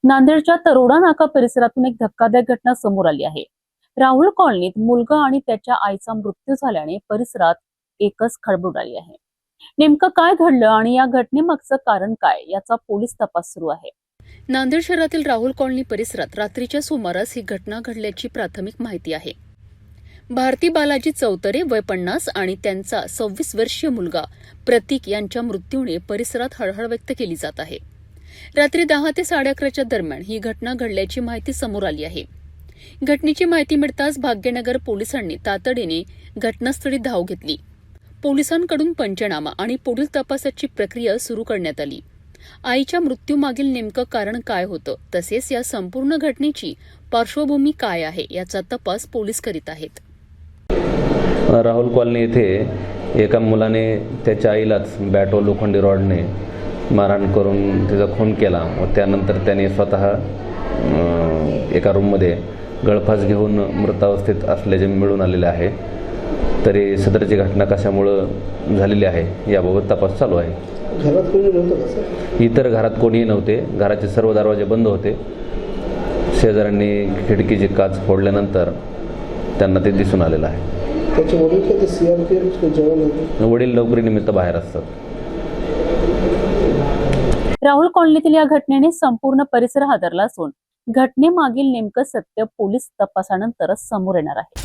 नांदेडच्या तरोडा नाका परिसरातून एक धक्कादायक घटना समोर आली आहे। राहुल कॉलनीत मुलगा आणि त्याच्या आईचा मृत्यू झाल्याने परिसरात एकच खळबळ उडाली आहे। नेमकं काय घडलं आणि या घटनेमागचं कारण काय याचा पोलीस तपास सुरू आहे। नांदेड शहरातील राहुल कॉलनी परिसरात रात्रीच्या सुमारास ही घटना घडल्याची प्राथमिक माहिती आहे। भारती बालाजी चौतरे वय 50 आणि त्यांचा 26 वर्षीय मुलगा प्रतीक यांच्या मृत्यूने परिसरात हळहळ व्यक्त केली जात आहे। रात्री 10 ते 11:30च्या दरम्यान ही घटना घडल्याची माहिती समोर आली आहे। घटनेची माहिती मिळताच भाग्यनगर पोलिसांनी तातडीने घटनास्थळी धाव घेतली। पोलिसांकडून पंचनामा आणि पुढील तपासाची प्रक्रिया सुरू करण्यात आली। आईच्या मृत्यूमागील नेमकं कारण काय होतं तसेच या संपूर्ण घटनेची पार्श्वभूमी काय आहे याचा तपास पोलीस करीत आहेत। राहुल कॉलनी येथे एका मुलाने त्याच्या आईलाच बॅट व लोखंडी रॉडने मारहाण करून तिचा खून केला व त्यानंतर त्याने स्वतः एका रूममध्ये गळफास घेऊन मृतावस्थेत असल्याचे मिळून आलेले आहे। तरी सदरची घटना कशामुळे झालेली आहे याबाबत तपास चालू आहे। घरात कोणी नव्हतं का सर? इतर घरात कोणीही नव्हते। घराचे सर्व दरवाजे बंद होते। शेजाऱ्यांनी खिडकीची काच फोडल्यानंतर त्यांना ते दिसून आलेलं आहे। त्याचे वडील का ते सीआरपीएफ जवान होते? वडील नोकरीनिमित्त बाहेर असतात। राहुल कॉलनीतील या घटनेने संपूर्ण परिसर हादरला असून घटनेमागील नेमकं सत्य पोलीस तपासानंतरच समोर येणार आहे।